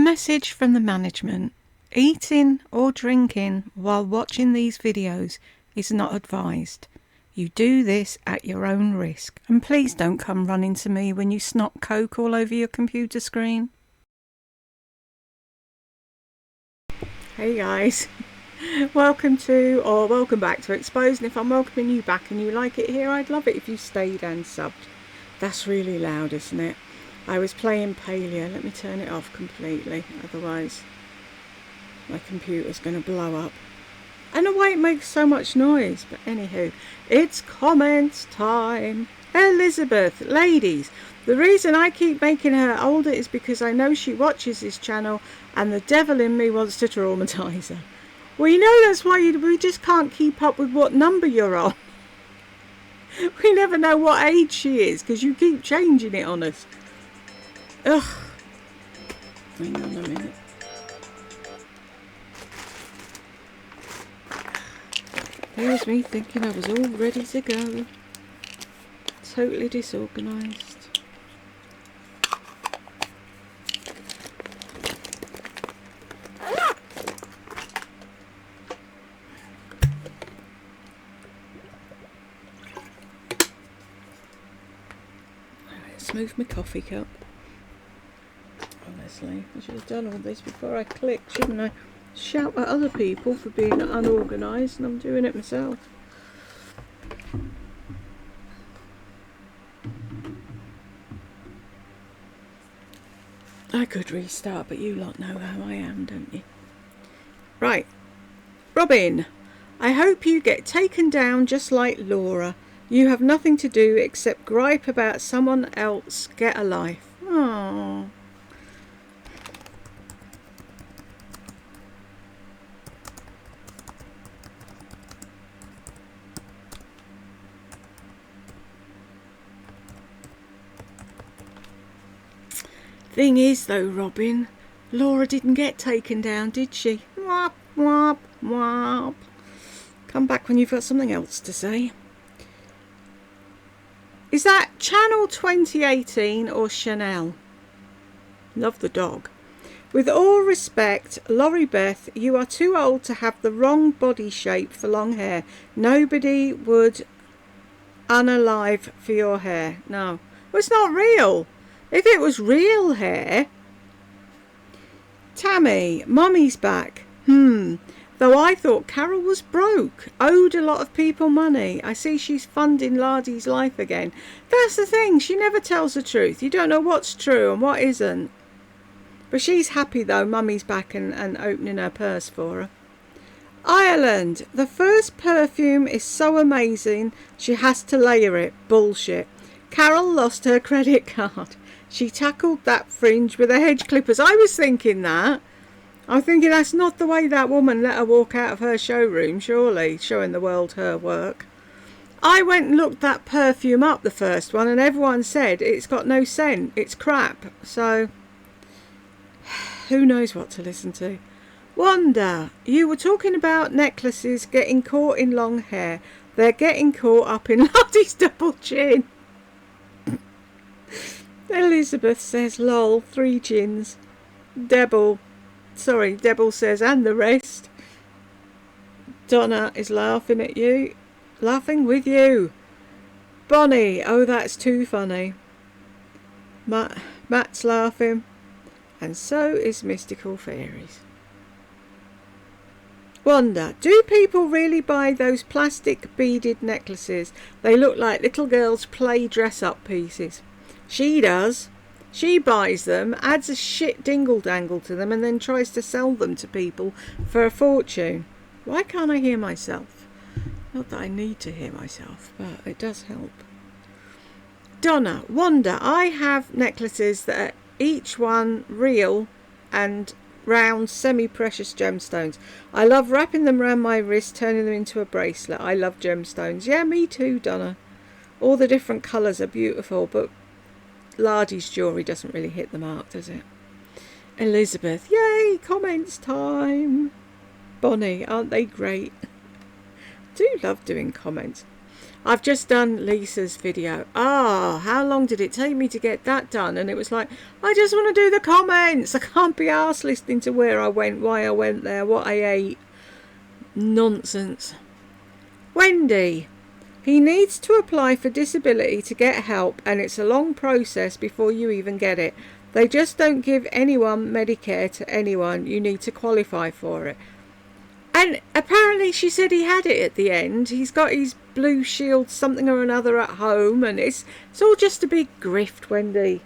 message from the management. Eating or drinking while watching these videos is not advised. You do this at your own risk. And please don't come running to me when you snot coke all over your computer screen. Hey guys, welcome back to Exposed. And if I'm welcoming you back and you like it here, I'd love it if you stayed and subbed. That's really loud, isn't it? I was playing Paleo. Let me turn it off completely, otherwise my computer's going to blow up. I don't know why it makes so much noise, but anywho, it's comments time. Elizabeth, ladies, the reason I keep making her older is because I know she watches this channel and the devil in me wants to traumatise her. Well, you know that's why we just can't keep up with what number you're on. We never know what age she is because you keep changing it on us. Ugh. Hang on a minute. There's me thinking I was all ready to go. Totally disorganised. Let's move my coffee cup. Honestly, I should have done all this before I clicked, shouldn't I? Shout at other people for being unorganised, and I'm doing it myself. I could restart, but you lot know how I am, don't you? Right. Robin, I hope you get taken down just like Laura. You have nothing to do except gripe about someone else. Get a life. Aww. Thing is though, Robin, Laura didn't get taken down, did she? Wop, wop, wop. Come back when you've got something else to say. Is that Channel 2018 or Chanel? Love the dog. With all respect, Laurie Beth, you are too old to have the wrong body shape for long hair. Nobody would unalive for your hair. No, well, it's not real. If it was real hair. Tammy, Mummy's back. Though I thought Carol was broke. Owed a lot of people money. I see she's funding Lardy's life again. That's the thing. She never tells the truth. You don't know what's true and what isn't. But she's happy though. Mummy's back and opening her purse for her. Ireland. The first perfume is so amazing. She has to layer it. Bullshit. Carol lost her credit card. She tackled that fringe with her hedge clippers. I was thinking that. I'm thinking that's not the way that woman let her walk out of her showroom, surely, showing the world her work. I went and looked that perfume up, the first one, and everyone said it's got no scent. It's crap. So, who knows what to listen to. Wanda, you were talking about necklaces getting caught in long hair. They're getting caught up in Lottie's double chin. Elizabeth says, lol, 3 chins. Debble says, and the rest. Donna is laughing at you. Laughing with you. Bonnie, oh, that's too funny. Matt's laughing. And so is Mystical Fairies. Wanda, do people really buy those plastic beaded necklaces? They look like little girls' play dress-up pieces. She does. She buys them, adds a shit dingle-dangle to them, and then tries to sell them to people for a fortune. Why can't I hear myself? Not that I need to hear myself, but it does help. Donna, Wanda, I have necklaces that are each one real and round semi-precious gemstones. I love wrapping them around my wrist, turning them into a bracelet. I love gemstones. Yeah, me too, Donna. All the different colours are beautiful, but Lardy's jewellery doesn't really hit the mark, does it? Elizabeth, yay, comments time. Bonnie, aren't they great? I do love doing comments. I've just done Lisa's video. How long did it take me to get that done? And it was like, I just want to do the comments. I can't be arsed listening to where I went, why I went there, what I ate. Nonsense. Wendy. He needs to apply for disability to get help, and it's a long process before you even get it. They just don't give anyone Medicare to anyone. You need to qualify for it. And apparently she said he had it at the end. He's got his Blue Shield something or another at home, and it's all just a big grift, Wendy.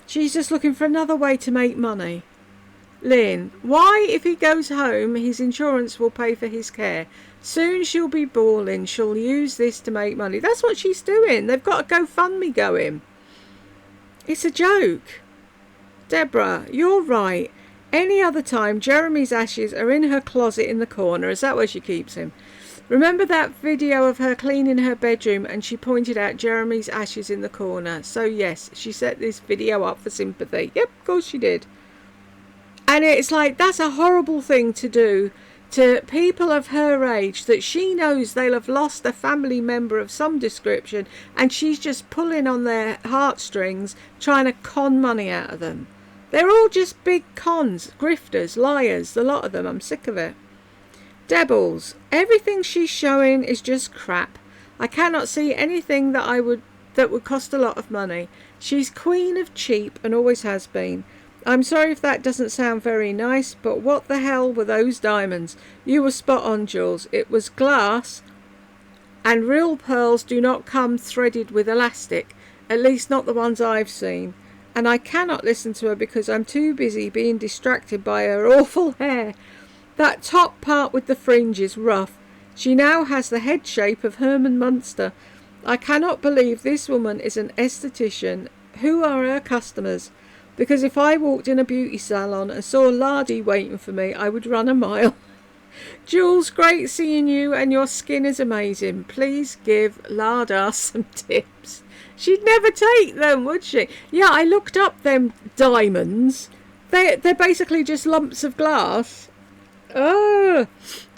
She's just looking for another way to make money. Lynn, why, if he goes home, his insurance will pay for his care? Soon she'll be bawling. She'll use this to make money. That's what she's doing. They've got a GoFundMe going. It's a joke. Deborah, you're right. Any other time, Jeremy's ashes are in her closet in the corner. Is that where she keeps him? Remember that video of her cleaning her bedroom and she pointed out Jeremy's ashes in the corner? So yes, she set this video up for sympathy. Yep, of course she did. And it's like, that's a horrible thing to do to people of her age that she knows they'll have lost a family member of some description, and she's just pulling on their heartstrings, trying to con money out of them. They're all just big cons, grifters, liars, the lot of them. I'm sick of it. Debbles, everything she's showing is just crap. I cannot see anything that would cost a lot of money. She's queen of cheap and always has been. I'm sorry if that doesn't sound very nice, but what the hell were those diamonds? You were spot on, Jules. It was glass, and real pearls do not come threaded with elastic, at least not the ones I've seen. And I cannot listen to her because I'm too busy being distracted by her awful hair. That top part with the fringe is rough. She now has the head shape of Herman Munster. I cannot believe this woman is an esthetician. Who are her customers? Because if I walked in a beauty salon and saw Lardy waiting for me, I would run a mile. Jules, great seeing you, and your skin is amazing. Please give Larda some tips. She'd never take them, would she? Yeah, I looked up them diamonds. They're basically just lumps of glass. Oh,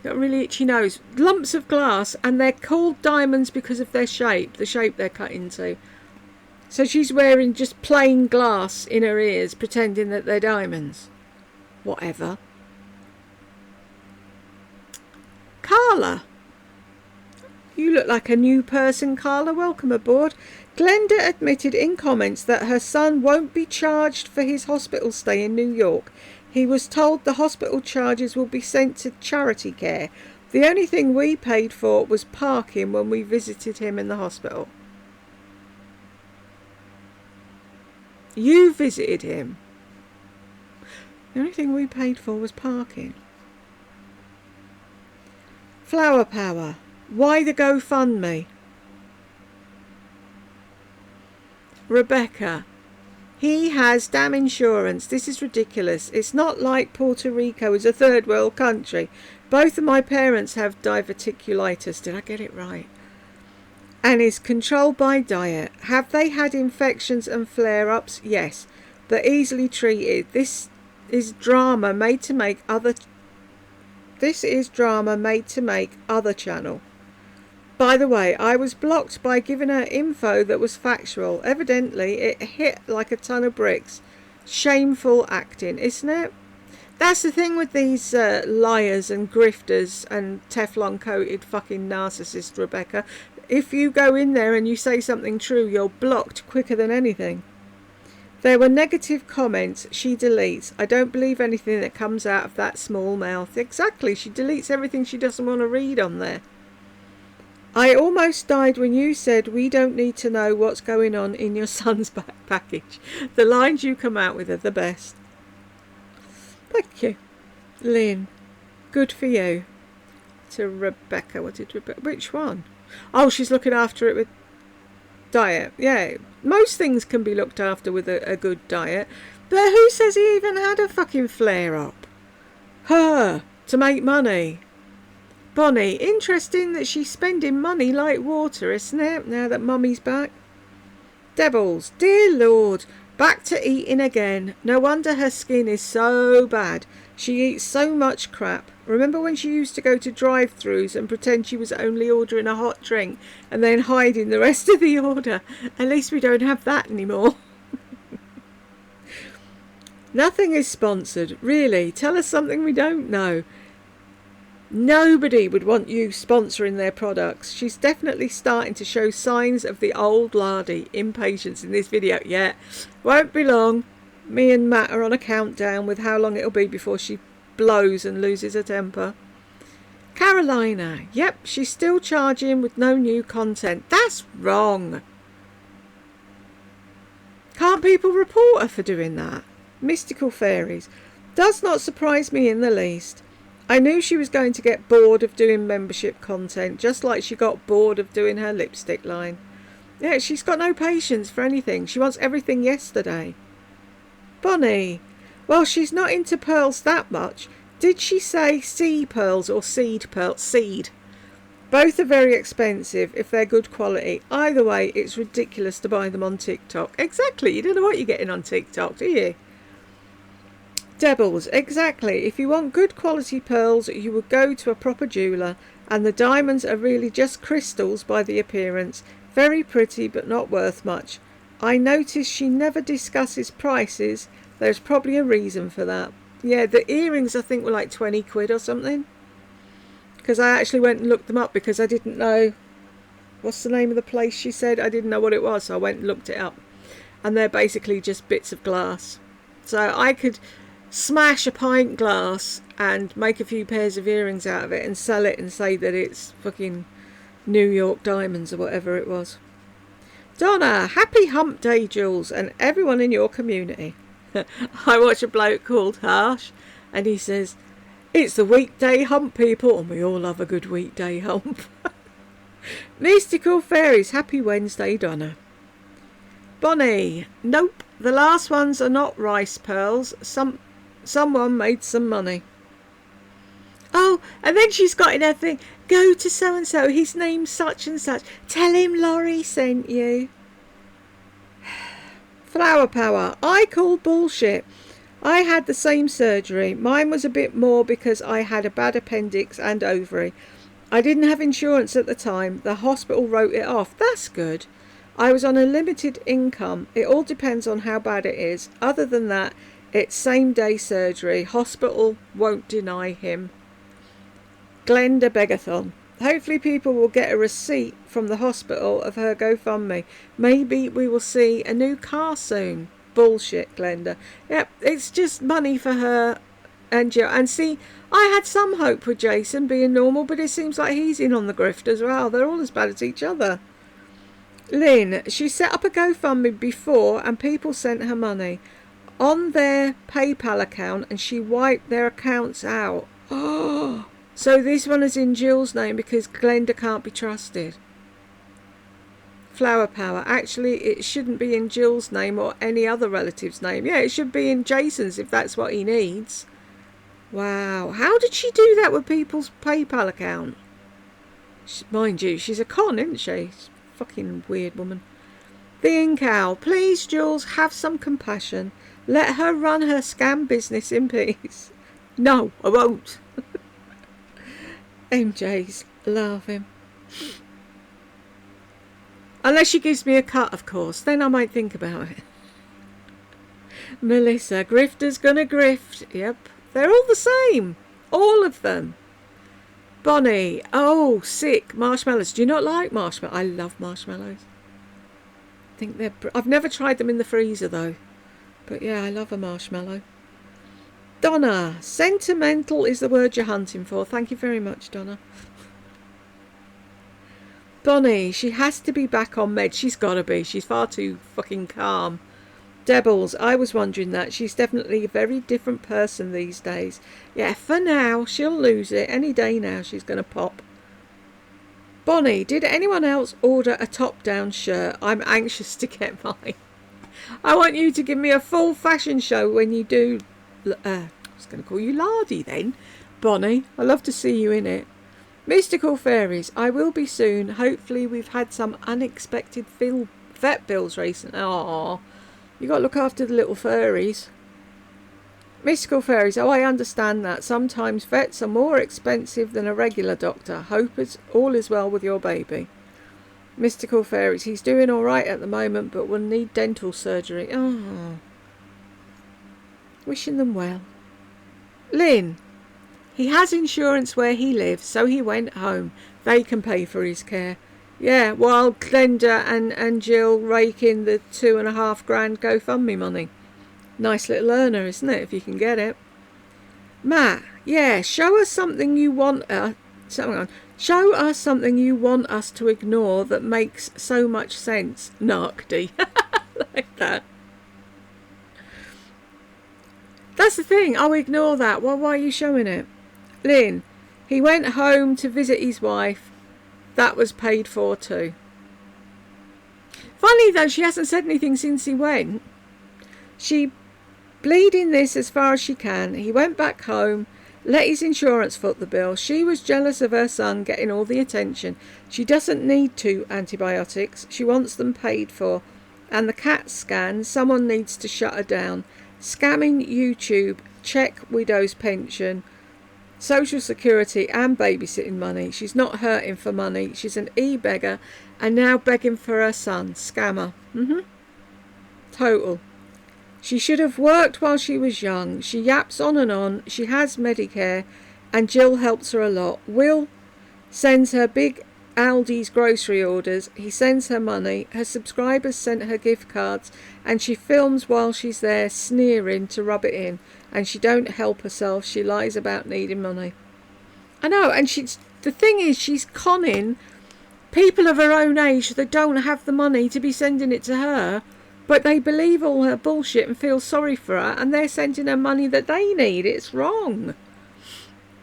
got a really itchy nose. Lumps of glass, and they're called diamonds because of their shape, the shape they're cut into. So she's wearing just plain glass in her ears, pretending that they're diamonds. Whatever. Carla. You look like a new person, Carla. Welcome aboard. Glenda admitted in comments that her son won't be charged for his hospital stay in New York. He was told the hospital charges will be sent to charity care. The only thing we paid for was parking when we visited him in the hospital. You visited him. The only thing we paid for was parking. Flower Power. Why the GoFundMe? Rebecca. He has damn insurance. This is ridiculous. It's not like Puerto Rico is a third world country. Both of my parents have diverticulitis. Did I get it right? And is controlled by diet. Have they had infections and flare-ups? Yes, but easily treated. This is drama made to make other channel. By the way, I was blocked by giving her info that was factual. Evidently, it hit like a ton of bricks. Shameful acting, isn't it? That's the thing with these liars and grifters and Teflon-coated fucking narcissists, Rebecca. If you go in there and you say something true, you're blocked quicker than anything. There were negative comments. She deletes. I don't believe anything that comes out of that small mouth. Exactly. She deletes everything she doesn't want to read on there. I almost died when you said we don't need to know what's going on in your son's back package. The lines you come out with are the best. Thank you. Lynn. Good for you. To Rebecca. What did Rebecca... Which one? Oh, she's looking after it with diet. Yeah, most things can be looked after with a good diet. But who says he even had a fucking flare-up? Her, to make money. Bonnie, interesting that she's spending money like water, isn't it, now that Mummy's back? Devils, dear Lord, Back to eating again. No wonder her skin is so bad. She eats so much crap. Remember when she used to go to drive-thrus and pretend she was only ordering a hot drink and then hiding the rest of the order? At least we don't have that anymore. Nothing is sponsored. Really, tell us something we don't know. Nobody would want you sponsoring their products. She's definitely starting to show signs of the old lardy impatience in this video. Yeah, won't be long. Me and Matt are on a countdown with how long it'll be before she blows and loses her temper. Carolina. Yep, she's still charging with no new content. That's wrong. Can't people report her for doing that? Mystical Fairies. Does not surprise me in the least. I knew she was going to get bored of doing membership content, just like she got bored of doing her lipstick line. Yeah, she's got no patience for anything. She wants everything yesterday. Bonnie. Well, she's not into pearls that much. Did she say sea pearls or seed pearls? Seed. Both are very expensive if they're good quality. Either way, it's ridiculous to buy them on TikTok. Exactly. You don't know what you're getting on TikTok, do you? Devils, exactly. If you want good quality pearls, you would go to a proper jeweller, and the diamonds are really just crystals by the appearance. Very pretty, but not worth much. I notice she never discusses prices. There's probably a reason for that. Yeah, the earrings I think were like 20 quid or something. Because I actually went and looked them up because I didn't know. What's the name of the place she said? I didn't know what it was, so I went and looked it up. And they're basically just bits of glass. So I could smash a pint glass and make a few pairs of earrings out of it and sell it and say that it's fucking New York diamonds or whatever it was. Donna, happy hump day, Jules, and everyone in your community. I watch a bloke called Harsh and he says, it's the weekday hump, people, and we all love a good weekday hump. Mystical Fairies, happy Wednesday, Donna. Bonnie, nope, the last ones are not rice pearls. Someone made some money. Oh, and then she's got in her thing, go to so-and-so, his name's such and such. Tell him Laurie sent you. Flower power. I call bullshit. I had the same surgery. Mine was a bit more because I had a bad appendix and ovary. I didn't have insurance at the time. The hospital wrote it off. That's good. I was on a limited income. It all depends on how bad it is. Other than that, it's same day surgery. Hospital won't deny him. Glenda Begathon. Hopefully people will get a receipt from the hospital of her GoFundMe. Maybe we will see a new car soon. Bullshit, Glenda. Yep, it's just money for her and Joe. And see, I had some hope with Jason being normal, but it seems like he's in on the grift as well. They're all as bad as each other. Lynn, she set up a GoFundMe before and people sent her money on their PayPal account and she wiped their accounts out. Oh, so this one is in Jill's name because Glenda can't be trusted. Flower power. Actually, it shouldn't be in Jill's name or any other relative's name. Yeah, it should be in Jason's if that's what he needs. Wow. How did she do that with people's PayPal account? Mind you, she's a con, isn't she? Fucking weird woman. The Ink Owl. Please, Jules, have some compassion. Let her run her scam business in peace. No, I won't. MJ's laughing. Unless she gives me a cut, of course. Then I might think about it. Melissa. Grifter's gonna grift. Yep. They're all the same. All of them. Bonnie. Oh, sick. Marshmallows. Do you not like marshmallows? I love marshmallows. I think they're... I've never tried them in the freezer, though. But yeah, I love a marshmallow. Donna. Sentimental is the word you're hunting for. Thank you very much, Donna. Bonnie, she has to be back on meds. She's got to be. She's far too fucking calm. Debbles, I was wondering that. She's definitely a very different person these days. Yeah, for now, she'll lose it. Any day now she's going to pop. Bonnie, did anyone else order a top-down shirt? I'm anxious to get mine. I want you to give me a full fashion show when you do... I was going to call you Lardy then. Bonnie, I'd love to see you in it. Mystical Fairies, I will be soon. Hopefully we've had some unexpected vet bills recently. Aww. You got to look after the little furries. Mystical fairies. Oh, I understand that. Sometimes vets are more expensive than a regular doctor. Hope all is well with your baby. Mystical fairies. He's doing all right at the moment, but will need dental surgery. Oh, wishing them well. Lynn. He has insurance where he lives, so he went home. They can pay for his care. Yeah, while Glenda and Jill rake in the $2,500 GoFundMe money. Nice little earner, isn't it, if you can get it? Matt, yeah, show us something you want Show us something you want us to ignore that makes so much sense. Narkdy. Like that. That's the thing. I'll ignore that. Well, why are you showing it? Lynn, he went home to visit his wife. That was paid for too. Funny though, she hasn't said anything since he went. She bleeding this as far as she can. He went back home, let his insurance foot the bill. She was jealous of her son getting all the attention. She doesn't need 2 antibiotics. She wants them paid for. And the CAT scan, someone needs to shut her down. Scamming YouTube, check widow's pension, Social Security and babysitting money. She's not hurting for money. She's an e-beggar and now begging for her son. Scammer. Total. She should have worked while she was young. She yaps on and on. She has Medicare and Jill helps her a lot. Will sends her big Aldi's grocery orders. He sends her money. Her subscribers sent her gift cards and she films while she's there sneering to rub it in. And she don't help herself. She lies about needing money. I know, and the thing is, she's conning people of her own age that don't have the money to be sending it to her, but they believe all her bullshit and feel sorry for her, and they're sending her money that they need. It's wrong.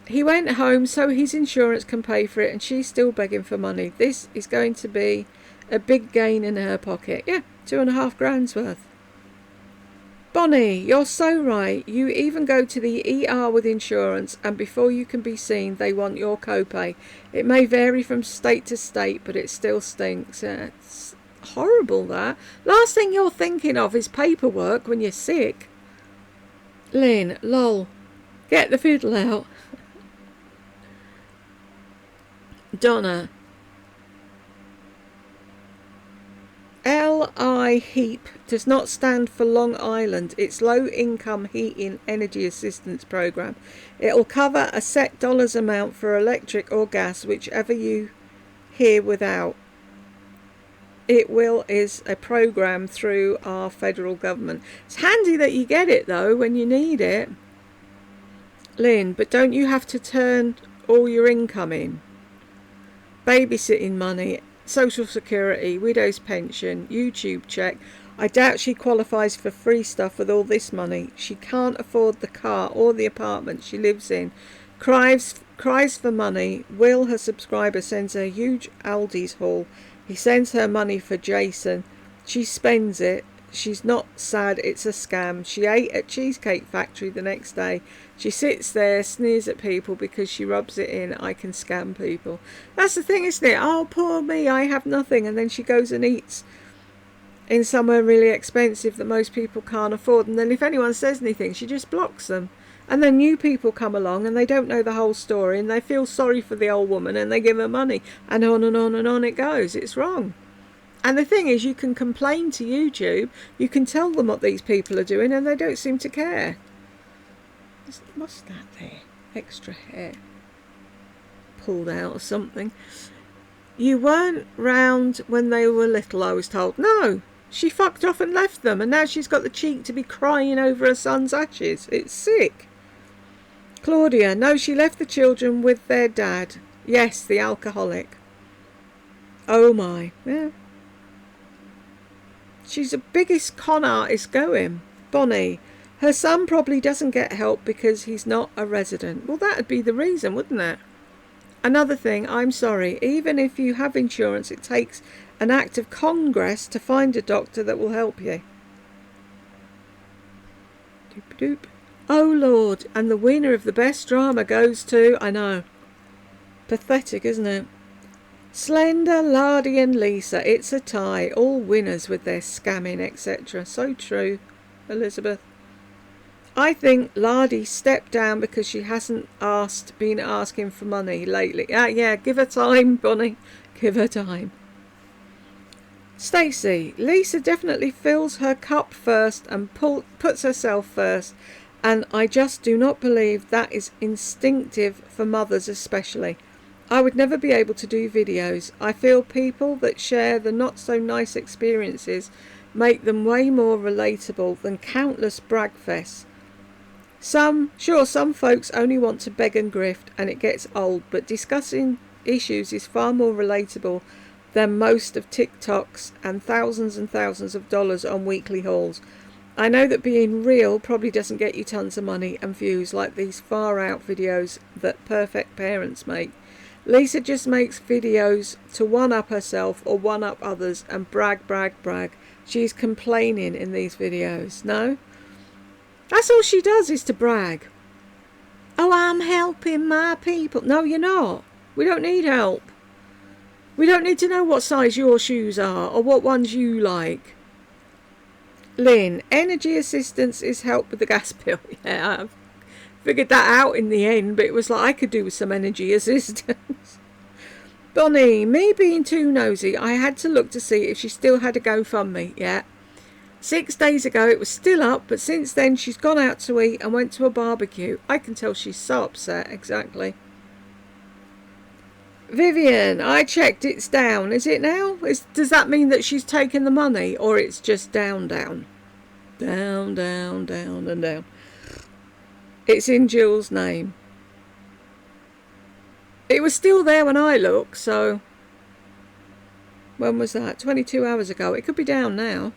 He went home so his insurance can pay for it, and she's still begging for money. This is going to be a big gain in her pocket. Yeah, $2,500 worth. Bonnie, you're so right. You even go to the ER with insurance and before you can be seen they want your copay. It may vary from state to state, but it still stinks. It's horrible, that. Last thing you're thinking of is paperwork when you're sick. Lynn, lol. Get the fiddle out. Donna. LI HEAP does not stand for Long Island. It's Low Income Heating Energy Assistance Program. It'll cover a set dollars amount for electric or gas, whichever you hear without. It is a program through our federal government. It's handy that you get it though when you need it. Lynn, but don't you have to turn all your income in? Babysitting money, Social Security, widow's pension, YouTube check. I doubt she qualifies for free stuff with all this money. She can't afford the car or the apartment she lives in. Cries for money. Will, her subscriber, sends her huge Aldi's haul. He sends her money for Jason. She spends it. She's not sad, it's a scam. She ate at Cheesecake Factory the next day. She sits there, sneers at people because she rubs it in, I can scam people. That's the thing, isn't it? Oh, poor me, I have nothing. And then she goes and eats in somewhere really expensive that most people can't afford. And then if anyone says anything, she just blocks them. And then new people come along and they don't know the whole story and they feel sorry for the old woman and they give her money. And on and on and on it goes. It's wrong. And the thing is, you can complain to YouTube, you can tell them what these people are doing, and they don't seem to care. What's that there? Extra hair pulled out or something. You weren't round when they were little, I was told. No, she fucked off and left them, and now she's got the cheek to be crying over her son's ashes. It's sick. Claudia, no, she left the children with their dad. Yes, the alcoholic. Oh my, yeah. She's the biggest con artist going. Bonnie, her son probably doesn't get help because he's not a resident. Well, that'd be the reason, wouldn't it? Another thing, I'm sorry, even if you have insurance, it takes an act of Congress to find a doctor that will help you. Doop doop. Oh Lord, and the winner of the best drama goes to, I know, pathetic, isn't it? Slender, Lardy and Lisa, it's a tie. All winners with their scamming, etc. So true, Elizabeth. I think Lardy stepped down because she hasn't been asking for money lately. Yeah, give her time, Bonnie. Give her time. Stacey, Lisa definitely fills her cup first and puts herself first, and I just do not believe that is instinctive for mothers especially. I would never be able to do videos. I feel people that share the not so nice experiences make them way more relatable than countless brag fests. Some folks only want to beg and grift and it gets old, but discussing issues is far more relatable than most of TikToks and thousands of dollars on weekly hauls. I know that being real probably doesn't get you tons of money and views like these far out videos that perfect parents make. Lisa just makes videos to one up herself or one up others and brag. She's complaining in these videos. No? That's all she does is to brag. Oh, I'm helping my people. No, you're not. We don't need help. We don't need to know what size your shoes are or what ones you like. Lynn, energy assistance is help with the gas bill. Yeah, I've figured that out in the end, but it was like I could do with some energy assistance. Bonnie, me being too nosy, I had to look to see if she still had a GoFundMe. Yeah. 6 days ago it was still up, but since then she's gone out to eat and went to a barbecue. I can tell she's so upset. Exactly. Vivian, I checked, it's down. Is it now? Does that mean that she's taken the money, or it's just down? Down and down. It's in Jill's name. It was still there when I looked, so when was that? 22 hours ago. It could be down now.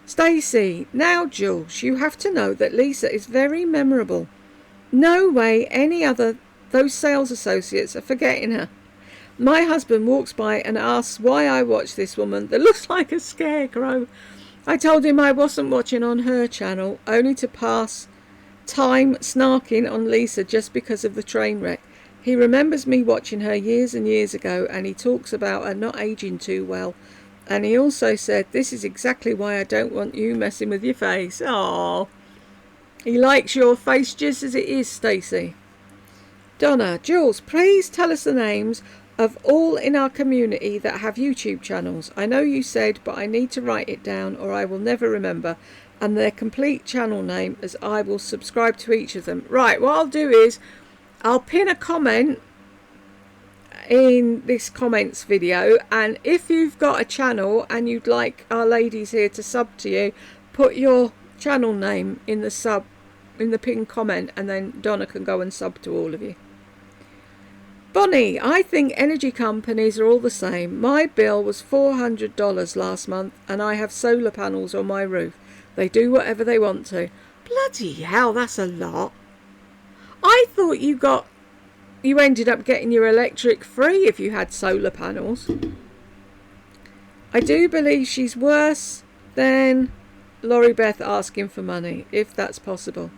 Stacey, now Jules, you have to know that Lisa is very memorable. No way those sales associates are forgetting her. My husband walks by and asks why I watch this woman that looks like a scarecrow. I told him I wasn't watching on her channel, only to pass time snarking on Lisa just because of the train wreck. He remembers me watching her years and years ago, and he talks about her not aging too well. And he also said, this is exactly why I don't want you messing with your face. Aww. He likes your face just as it is, Stacey. Donna, Jules, please tell us the names of all in our community that have YouTube channels. I know you said, but I need to write it down or I will never remember. And their complete channel name, as I will subscribe to each of them. Right, what I'll do is I'll pin a comment in this comments video, and if you've got a channel and you'd like our ladies here to sub to you, put your channel name in the pinned comment, and then Donna can go and sub to all of you. Bonnie, I think energy companies are all the same. My bill was $400 last month and I have solar panels on my roof. They do whatever they want to. Bloody hell, that's a lot. I thought you ended up getting your electric free if you had solar panels. I do believe she's worse than Laurie Beth asking for money, if that's possible.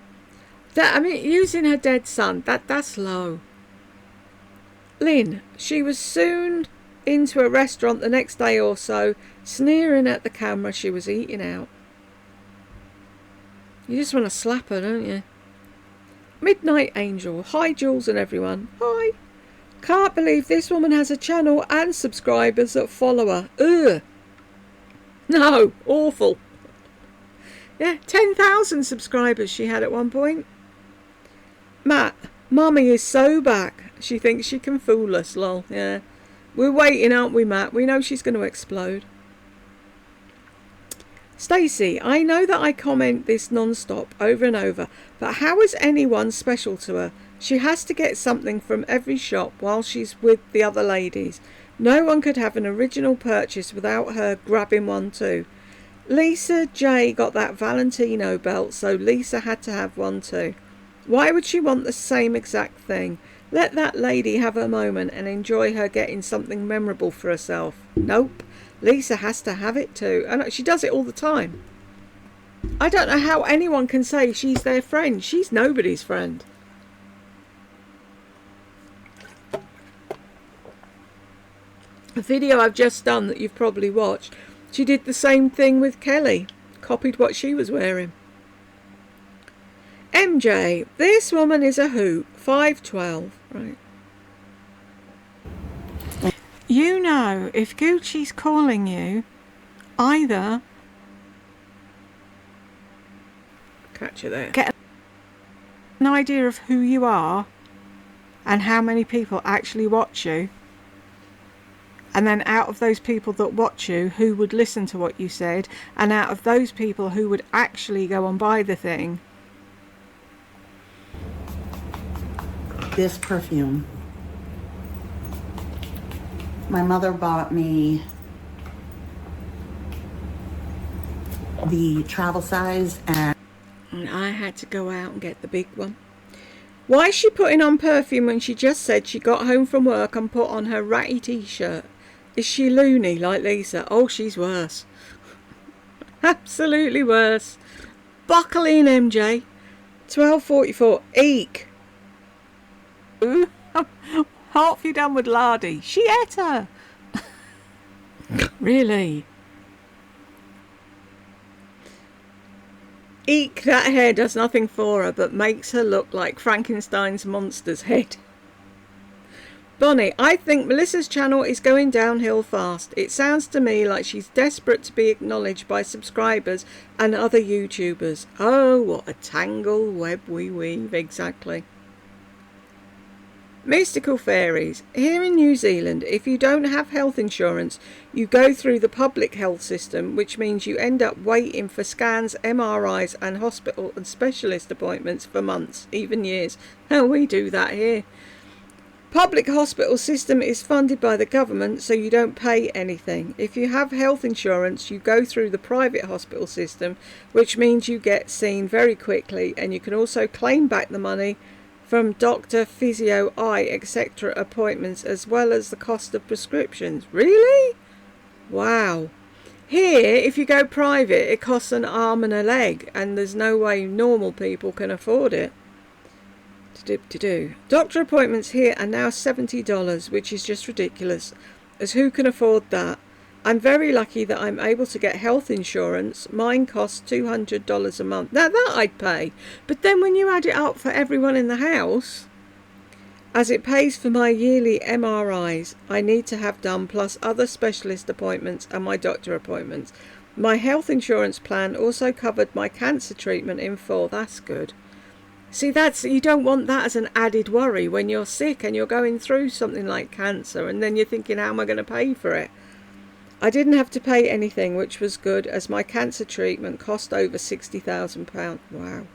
Using her dead son, that's low. Lynn, she was soon into a restaurant the next day or so, sneering at the camera she was eating out. You just want to slap her, don't you? Midnight Angel, hi Jules and everyone. Hi. Can't believe this woman has a channel and subscribers that follow her. Ugh. No, awful. Yeah, 10,000 subscribers she had at one point. Matt, Mummy is so back. She thinks she can fool us, lol. Yeah. We're waiting, aren't we, Matt? We know she's going to explode. Stacey, I know that I comment this non-stop over and over, but how is anyone special to her? She has to get something from every shop while she's with the other ladies. No one could have an original purchase without her grabbing one too. Lisa J got that Valentino belt, so Lisa had to have one too. Why would she want the same exact thing? Let that lady have her moment and enjoy her getting something memorable for herself. Nope. Lisa has to have it too. And she does it all the time. I don't know how anyone can say she's their friend. She's nobody's friend. A video I've just done that you've probably watched, she did the same thing with Kelly, copied what she was wearing. MJ, this woman is a hoot, 5'12", right? You know, if Gucci's calling you, either catch you there, get an idea of who you are and how many people actually watch you, and then out of those people that watch you, who would listen to what you said, and out of those people who would actually go and buy the thing. This perfume, my mother bought me the travel size, and I had to go out and get the big one. Why is she putting on perfume when she just said she got home from work and put on her ratty t-shirt? Is she loony like Lisa? Oh, she's worse. Absolutely worse. Buckle in, MJ. 12:44. Eek. Half you done with Lardy. She ate her. Really? Eek, that hair does nothing for her but makes her look like Frankenstein's monster's head. Bonnie, I think Melissa's channel is going downhill fast. It sounds to me like she's desperate to be acknowledged by subscribers and other YouTubers. Oh, what a tangled web we weave, exactly. Mystical Fairies. Here in New Zealand, if you don't have health insurance, you go through the public health system, which means you end up waiting for scans, MRIs and hospital and specialist appointments for months, even years. How we do that here. Public hospital system is funded by the government, so you don't pay anything. If you have health insurance, you go through the private hospital system, which means you get seen very quickly, and you can also claim back the money from doctor, physio, eye, etc. appointments, as well as the cost of prescriptions. Really? Wow. Here, if you go private, it costs an arm and a leg, and there's no way normal people can afford it. Doctor appointments here are now $70, which is just ridiculous, as who can afford that? I'm very lucky that I'm able to get health insurance. Mine costs $200 a month. Now that I'd pay, but then when you add it up for everyone in the house, as it pays for my yearly MRIs I need to have done, plus other specialist appointments and my doctor appointments. My health insurance plan also covered my cancer treatment in full. That's good. See, you don't want that as an added worry when you're sick and you're going through something like cancer, and then you're thinking, how am I going to pay for it? I didn't have to pay anything, which was good, as my cancer treatment cost over £60,000. Wow.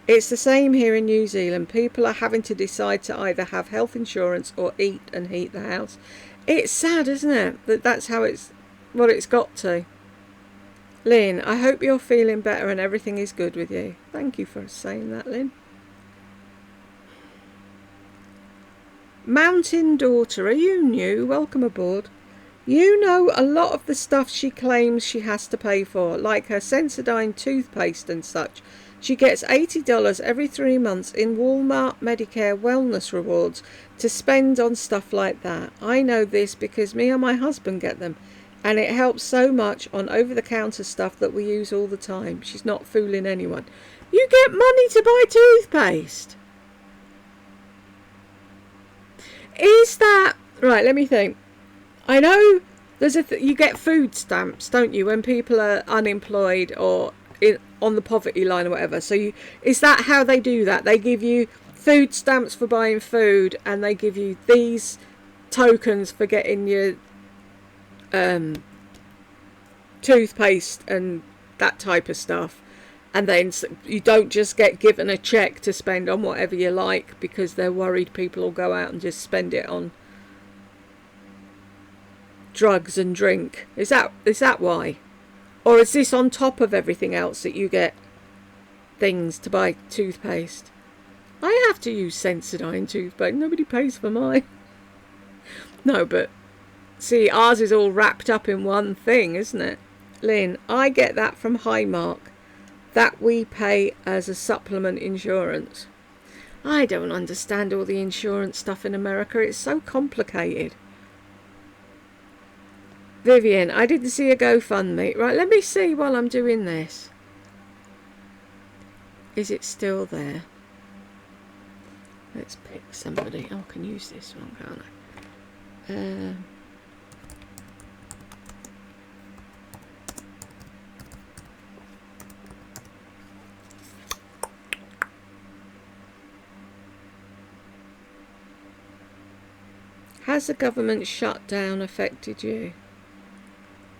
It's the same here in New Zealand. People are having to decide to either have health insurance or eat and heat the house. It's sad, isn't it? That's how what it's got to. Lynn, I hope you're feeling better and everything is good with you. Thank you for saying that, Lynn. Mountain Daughter, are you new? Welcome aboard. You know a lot of the stuff she claims she has to pay for, like her Sensodyne toothpaste and such. She gets $80 every 3 months in Walmart Medicare wellness rewards to spend on stuff like that. I know this because me and my husband get them. And it helps so much on over-the-counter stuff that we use all the time. She's not fooling anyone. You get money to buy toothpaste. Is that... Right, let me think. I know there's you get food stamps, don't you, when people are unemployed or on the poverty line or whatever. So is that how they do that? They give you food stamps for buying food, and they give you these tokens for getting your... toothpaste and that type of stuff, and then you don't just get given a check to spend on whatever you like because they're worried people will go out and just spend it on drugs and drink. Is that why? Or is this on top of everything else that you get things to buy toothpaste? I have to use Sensodyne toothpaste. Nobody pays for mine. No, but see, ours is all wrapped up in one thing, isn't it? Lynn, I get that from Highmark, that we pay as a supplement insurance. I don't understand all the insurance stuff in America. It's so complicated. Vivian, I didn't see a GoFundMe. Right, let me see while I'm doing this. Is it still there? Let's pick somebody. Oh, I can use this one, can't I? Has the government shutdown affected you?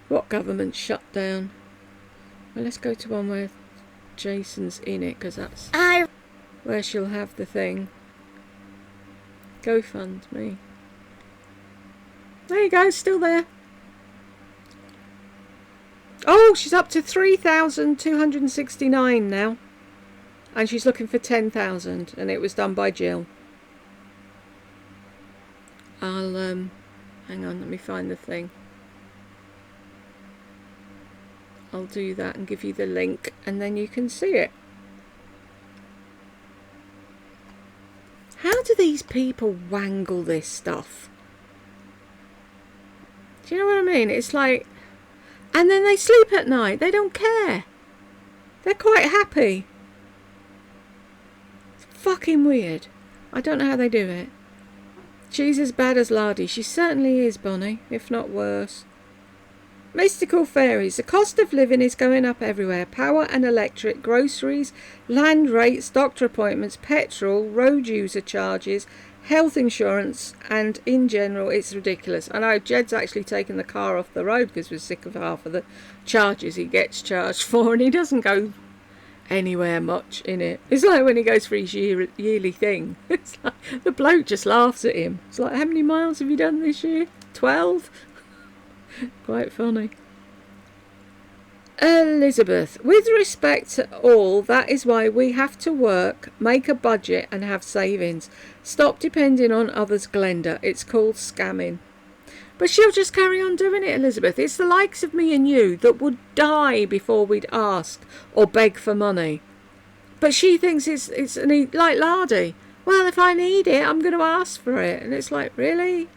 What government shutdown? Well, let's go to one where Jason's in it, because that's where she'll have the thing. GoFundMe. There you go, still there. Oh, she's up to 3,269 now. And she's looking for 10,000, and it was done by Jill. I'll, hang on, let me find the thing. I'll do that and give you the link, and then you can see it. How do these people wangle this stuff? Do you know what I mean? It's like, and then they sleep at night. They don't care. They're quite happy. It's fucking weird. I don't know how they do it. She's as bad as Lardy. She certainly is, Bonnie, if not worse. Mystical fairies. The cost of living is going up everywhere. Power and electric, groceries, land rates, doctor appointments, petrol, road user charges, health insurance, and in general, it's ridiculous. I know Jed's actually taken the car off the road because we're sick of half of the charges he gets charged for, and he doesn't go anywhere much in it. It's like when he goes for his yearly thing. It's like the bloke just laughs at him. It's like, how many miles have you done this year? 12? Quite funny. Elizabeth, with respect to all, that is why we have to work, make a budget and have savings. Stop depending on others, Glenda. It's called scamming. But she'll just carry on doing it, Elizabeth. It's the likes of me and you that would die before we'd ask or beg for money. But she thinks it's like Lardy. Well, if I need it, I'm going to ask for it. And it's like, really?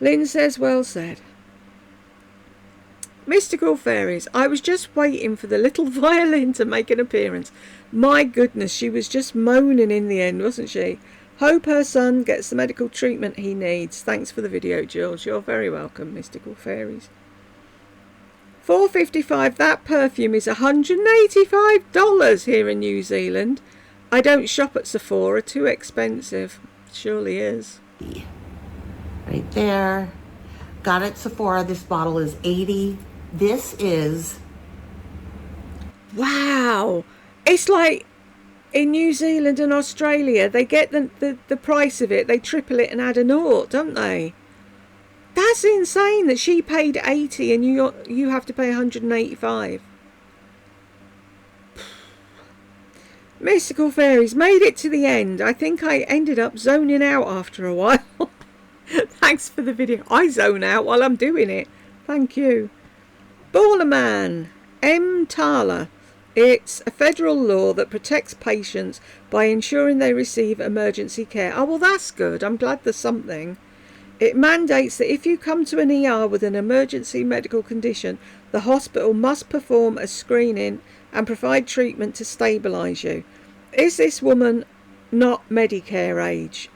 Lynn says, well said. Mystical fairies. I was just waiting for the little violin to make an appearance. My goodness, she was just moaning in the end, wasn't she? Hope her son gets the medical treatment he needs. Thanks for the video, Jules. You're very welcome, Mystical Fairies. $4.55. That perfume is $185 here in New Zealand. I don't shop at Sephora. Too expensive. Surely is. Right there. Got it at Sephora. This bottle is $80. This is... Wow. It's like... in New Zealand and Australia, they get the price of it, they triple it and add a naught, don't they? That's insane that she paid 80 and you have to pay 185. Mystical Fairies made it to the end. I think I ended up zoning out after a while. Thanks for the video. I zone out while I'm doing it. Thank you. Baller Man. M. Tala. It's a federal law that protects patients by ensuring they receive emergency care. Oh, well, that's good. I'm glad there's something. It mandates that if you come to an ER with an emergency medical condition, the hospital must perform a screening and provide treatment to stabilise you. Is this woman not Medicare age?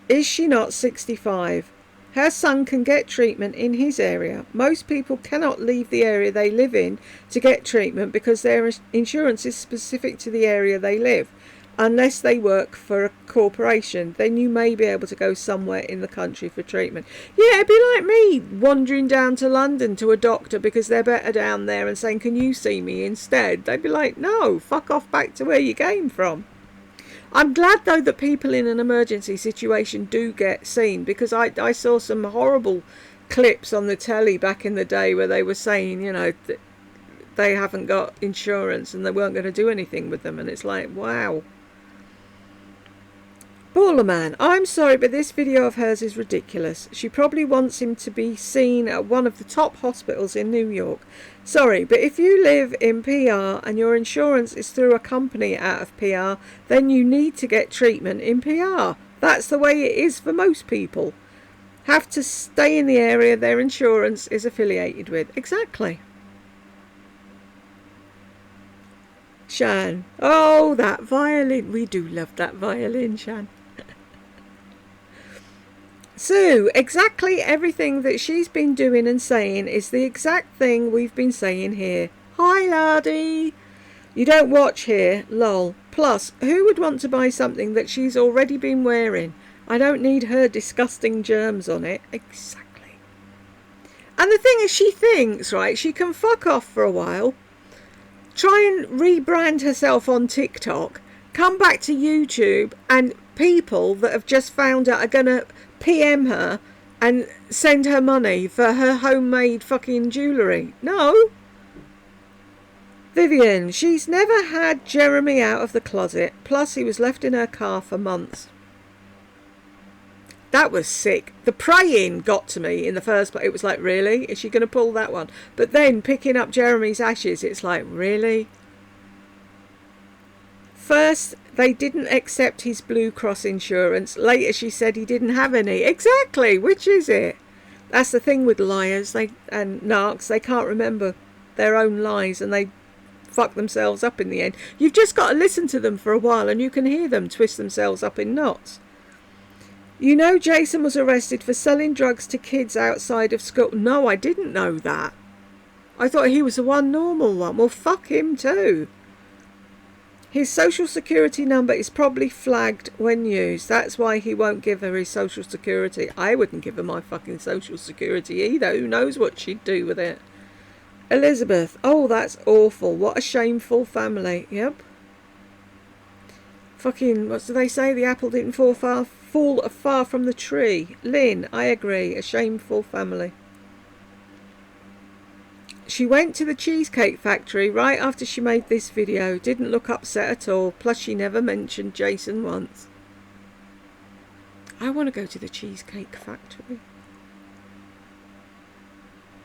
Is she not 65? Her son can get treatment in his area. Most people cannot leave the area they live in to get treatment because their insurance is specific to the area they live. Unless they work for a corporation, then you may be able to go somewhere in the country for treatment. Yeah, it'd be like me wandering down to London to a doctor because they're better down there and saying, can you see me instead? They'd be like, no, fuck off back to where you came from. I'm glad, though, that people in an emergency situation do get seen, because I saw some horrible clips on the telly back in the day where they were saying, you know, that they haven't got insurance and they weren't going to do anything with them. And it's like, wow. Baller Man, I'm sorry, but this video of hers is ridiculous. She probably wants him to be seen at one of the top hospitals in New York. Sorry, but if you live in PR and your insurance is through a company out of PR, then you need to get treatment in PR. That's the way it is for most people. have to stay in the area their insurance is affiliated with. Exactly. Shan. Oh, that violin. We do love that violin, Shan. Sue, exactly everything that she's been doing and saying is the exact thing we've been saying here. Hi, laddie. You don't watch here, lol. Plus, who would want to buy something that she's already been wearing? I don't need her disgusting germs on it. Exactly. And the thing is, she thinks, right, she can fuck off for a while, try and rebrand herself on TikTok, come back to YouTube, and people that have just found out are going to PM her and send her money for her homemade fucking jewellery. No. Vivian, she's never had Jeremy out of the closet. Plus, he was left in her car for months. That was sick. The praying got to me in the first place. It was like, really? Is she going to pull that one? But then picking up Jeremy's ashes, it's like, really? First, they didn't accept his Blue Cross insurance. Later, she said he didn't have any. Exactly. Which is it? That's the thing with liars and narcs. They can't remember their own lies and they fuck themselves up in the end. You've just got to listen to them for a while and you can hear them twist themselves up in knots. You know Jason was arrested for selling drugs to kids outside of school. No, I didn't know that. I thought he was the one normal one. Well, fuck him too. His social security number is probably flagged when used. That's why he won't give her his social security. I wouldn't give her my fucking social security either. Who knows what she'd do with it. Elizabeth. Oh, that's awful. What a shameful family. Yep. Fucking, what do they say? The apple didn't fall far from the tree. Lynn, I agree. A shameful family. She went to the Cheesecake Factory right after she made this video. Didn't look upset at all. Plus, she never mentioned Jason once. I want to go to the Cheesecake Factory.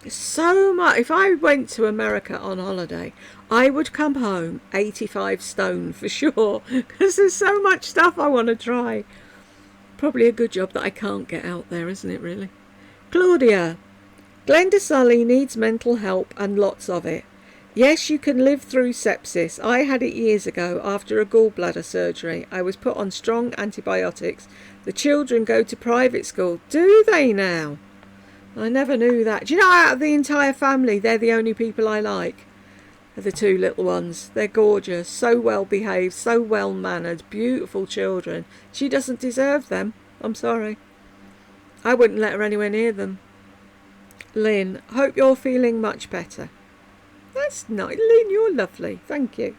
There's so much. If I went to America on holiday, I would come home 85 stone for sure. Because there's so much stuff I want to try. Probably a good job that I can't get out there, isn't it, really? Claudia. Glenda Sully needs mental help and lots of it. Yes, you can live through sepsis. I had it years ago after a gallbladder surgery. I was put on strong antibiotics. The children go to private school. Do they now? I never knew that. Do you know, out of the entire family, they're the only people I like. The two little ones. They're gorgeous, so well behaved, so well mannered, beautiful children. She doesn't deserve them. I'm sorry. I wouldn't let her anywhere near them. Lynn, hope you're feeling much better. That's nice. Lynn, you're lovely. Thank you.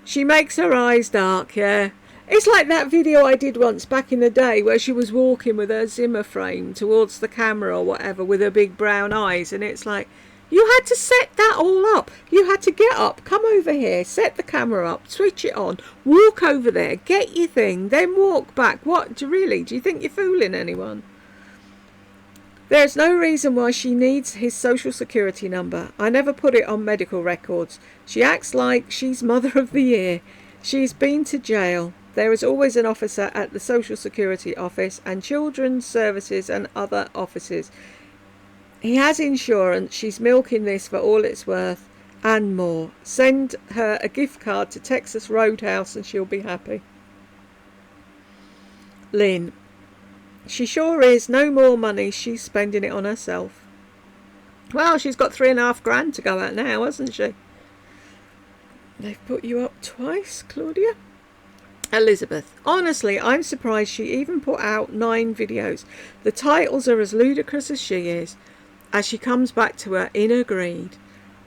She makes her eyes dark, yeah. It's like that video I did once back in the day where she was walking with her Zimmer frame towards the camera or whatever with her big brown eyes, and it's like, you had to set that all up. You had to get up, come over here, set the camera up, switch it on, walk over there, get your thing, then walk back. What, do you think you're fooling anyone? There's no reason why she needs his social security number. I never put it on medical records. She acts like she's Mother of the Year. She's been to jail. There is always an officer at the Social Security office and Children's Services and other offices. He has insurance. She's milking this for all it's worth and more. Send her a gift card to Texas Roadhouse and she'll be happy. Lynn. She sure is. No more money. She's spending it on herself. Well, she's got $3,500 to go at now, hasn't she? They've put you up twice, Claudia. Elizabeth. Honestly, I'm surprised she even put out 9 videos. The titles are as ludicrous as she is, as she comes back to her inner greed.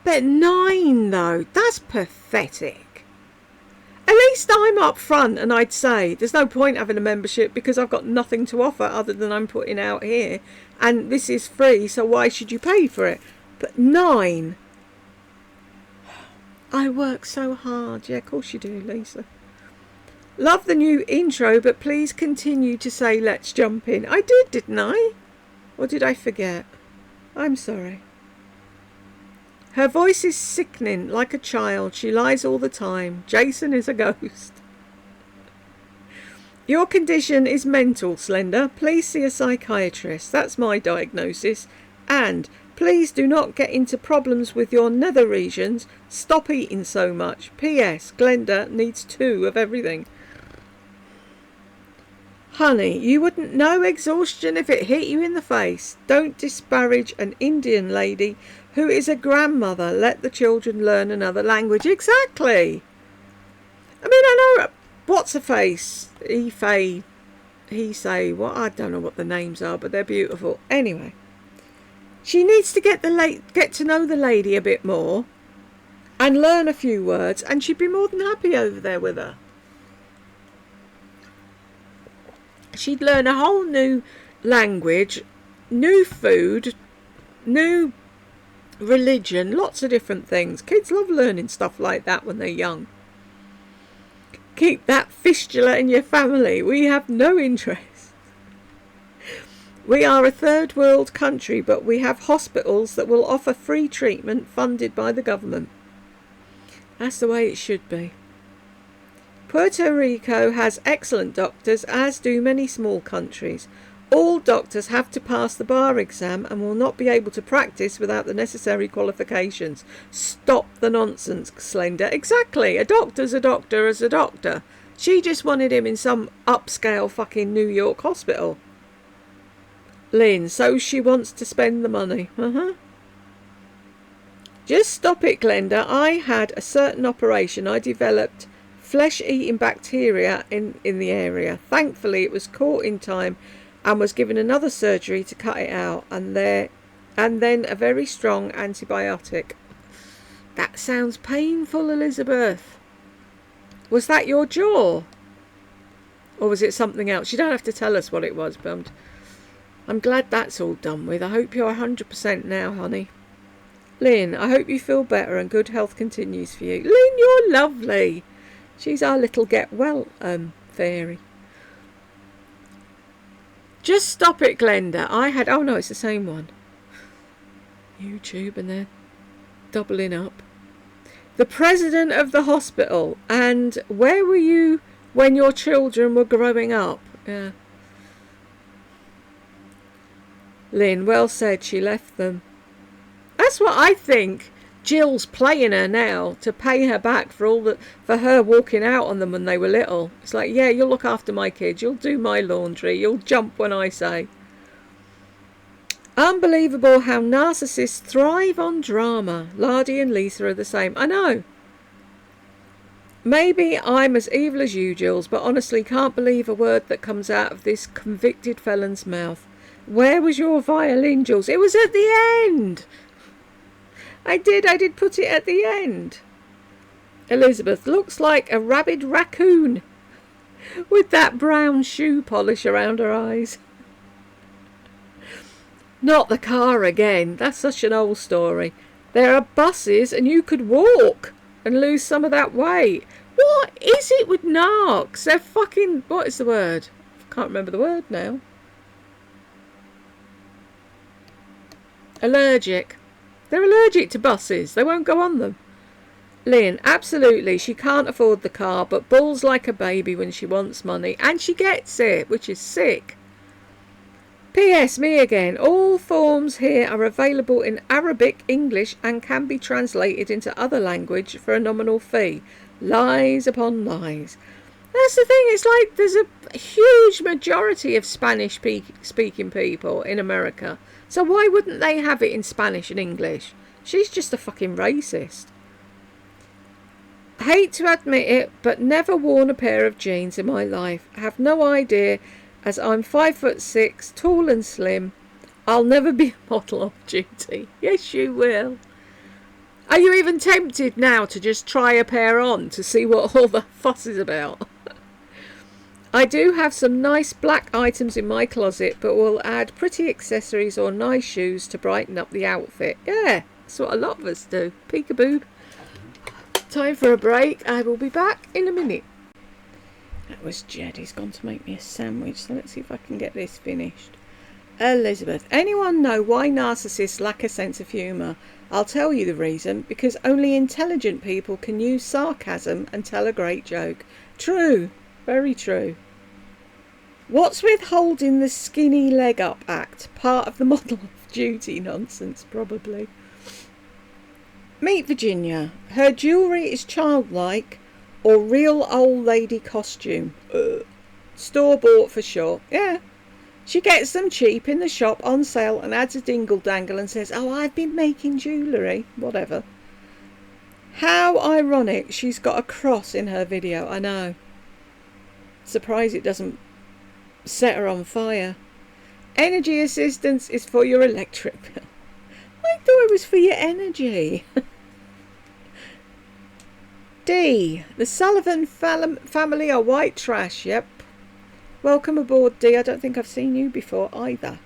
But 9, though, that's pathetic. At least I'm up front and I'd say there's no point having a membership because I've got nothing to offer other than I'm putting out here. And this is free, so why should you pay for it? But 9. I work so hard. Yeah, of course you do, Lisa. Love the new intro, but please continue to say let's jump in. I did, didn't I? Or did I forget? I'm sorry. Her voice is sickening, like a child. She lies all the time. Jason is a ghost. Your condition is mental, Slender. Please see a psychiatrist. That's my diagnosis. And please do not get into problems with your nether regions. Stop eating so much. P.S. Glenda needs 2 of everything. Honey, you wouldn't know exhaustion if it hit you in the face. Don't disparage an Indian lady who is a grandmother. Let the children learn another language. Exactly. I mean, I know what's a face, he say, what, I don't know what the names are, but they're beautiful. Anyway, she needs to get to know the lady a bit more and learn a few words, and she'd be more than happy over there with her. She'd learn a whole new language, new food, new religion, lots of different things. Kids love learning stuff like that when they're young. Keep that fistula in your family. We have no interest. We are a third world country, but we have hospitals that will offer free treatment funded by the government. That's the way it should be. Puerto Rico has excellent doctors, as do many small countries. All doctors have to pass the bar exam and will not be able to practice without the necessary qualifications. Stop the nonsense, Slender. Exactly. A doctor's a doctor as a doctor. She just wanted him in some upscale fucking New York hospital. Lynn, so she wants to spend the money. Just stop it, Glenda. I had a certain operation. I developed flesh-eating bacteria in the area. Thankfully, it was caught in time and was given another surgery to cut it out, and then a very strong antibiotic. That sounds painful, Elizabeth. Was that your jaw? Or was it something else? You don't have to tell us what it was, but I'm glad that's all done with. I hope you're 100% now, honey. Lynn, I hope you feel better and good health continues for you. Lynn, you're lovely. She's our little get well fairy. Just stop it, Glenda. Oh no, it's the same one. YouTube, and they're doubling up. The president of the hospital. And where were you when your children were growing up? Yeah. Lynn, well said, she left them. That's what I think. Jill's playing her now to pay her back for her walking out on them when they were little. It's like, yeah, you'll look after my kids, you'll do my laundry, you'll jump when I say. Unbelievable how narcissists thrive on drama. Lardy and Lisa are the same. I know. Maybe I'm as evil as you, Jules, but honestly can't believe a word that comes out of this convicted felon's mouth. Where was your violin, Jules? It was at the end. I did put it at the end. Elizabeth, looks like a rabid raccoon with that brown shoe polish around her eyes. Not the car again. That's such an old story. There are buses and you could walk and lose some of that weight. What is it with narcs? They're fucking... What is the word? I can't remember the word now. Allergic. They're allergic to buses. They won't go on them. Lynn, absolutely. She can't afford the car, but bawls like a baby when she wants money. And she gets it, which is sick. P.S. Me again. All forms here are available in Arabic, English, and can be translated into other language for a nominal fee. Lies upon lies. That's the thing. It's like there's a huge majority of Spanish-speaking people in America. So why wouldn't they have it in Spanish and English? She's just a fucking racist. Hate to admit it, but never worn a pair of jeans in my life. Have no idea, as I'm 5'6", tall and slim. I'll never be a model off duty. Yes, you will. Are you even tempted now to just try a pair on to see what all the fuss is about? I do have some nice black items in my closet, but will add pretty accessories or nice shoes to brighten up the outfit. Yeah, that's what a lot of us do. Peekaboo. Time for a break. I will be back in a minute. That was Jed. He's gone to make me a sandwich, so let's see if I can get this finished. Elizabeth, anyone know why narcissists lack a sense of humour? I'll tell you the reason. Because only intelligent people can use sarcasm and tell a great joke. True. Very true. What's with holding the skinny leg up act? Part of the model of duty nonsense, probably. Meet Virginia. Her jewellery is childlike or real old lady costume. Store bought for sure. Yeah. She gets them cheap in the shop on sale and adds a dingle dangle and says, oh, I've been making jewellery. Whatever. How ironic she's got a cross in her video. I know. Surprised it doesn't set her on fire. Energy assistance is for your electric bill. I thought it was for your energy. D. The Sullivan family are white trash. Yep. Welcome aboard, D. I don't think I've seen you before either.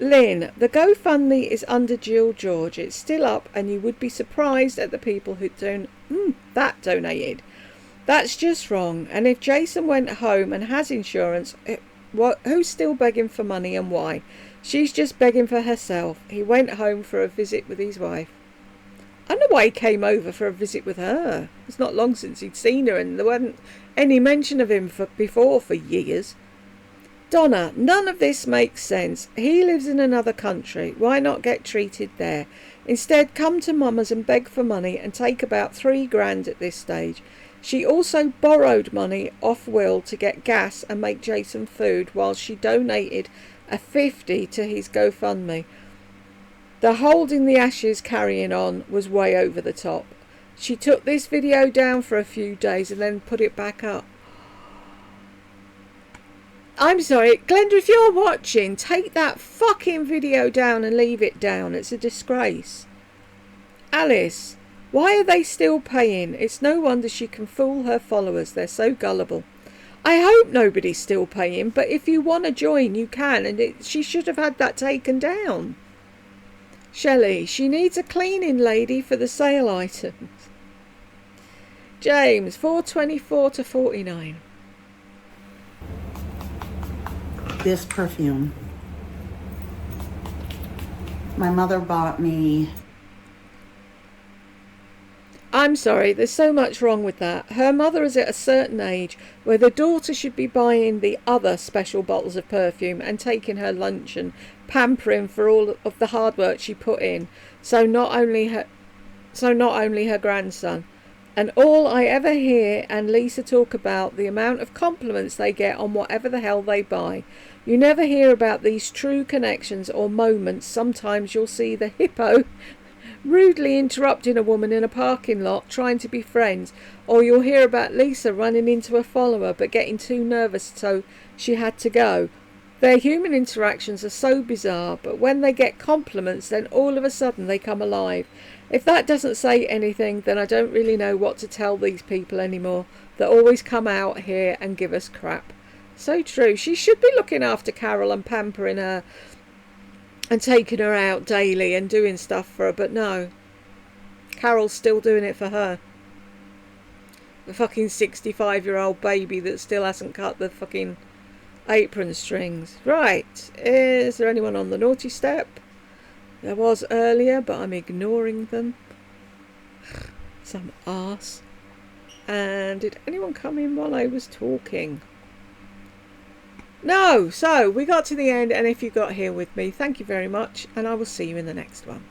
Lynn. The GoFundMe is under Jill George. It's still up and you would be surprised at the people who that donated. That's just wrong. And if Jason went home and has insurance, who's still begging for money and why? She's just begging for herself. He went home for a visit with his wife. I don't know why he came over for a visit with her. It's not long since he'd seen her and there wasn't any mention of him before for years. Donna, none of this makes sense. He lives in another country. Why not get treated there? Instead, come to Mama's and beg for money and take about $3,000 at this stage. She also borrowed money off Will to get gas and make Jason food while she donated a $50 to his GoFundMe. The holding the ashes carrying on was way over the top. She took this video down for a few days and then put it back up. I'm sorry, Glenda, if you're watching, take that fucking video down and leave it down. It's a disgrace. Alice, why are they still paying? It's no wonder she can fool her followers. They're so gullible. I hope nobody's still paying, but if you want to join, you can, and she should have had that taken down. Shelley, she needs a cleaning lady for the sale items. James, 424 to 49. This perfume. My mother bought me. I'm sorry, there's so much wrong with that. Her mother is at a certain age where the daughter should be buying the other special bottles of perfume and taking her lunch and pampering for all of the hard work she put in. So not only her grandson. And all I ever hear and Lisa talk about the amount of compliments they get on whatever the hell they buy. You never hear about these true connections or moments. Sometimes you'll see the hippo rudely interrupting a woman in a parking lot trying to be friends, or you'll hear about Lisa running into a follower but getting too nervous so she had to go. Their human interactions are so bizarre, but when they get compliments then all of a sudden they come alive. If that doesn't say anything, then I don't really know what to tell these people anymore that always come out here and give us crap. So true. She should be looking after Carol and pampering her and taking her out daily and doing stuff for her, but no. Carol's still doing it for her. The fucking 65-year-old baby that still hasn't cut the fucking apron strings. Right. Is there anyone on the naughty step? There was earlier, but I'm ignoring them. Some arse. And did anyone come in while I was talking? No. So we got to the end, and if you got here with me, thank you very much, and I will see you in the next one.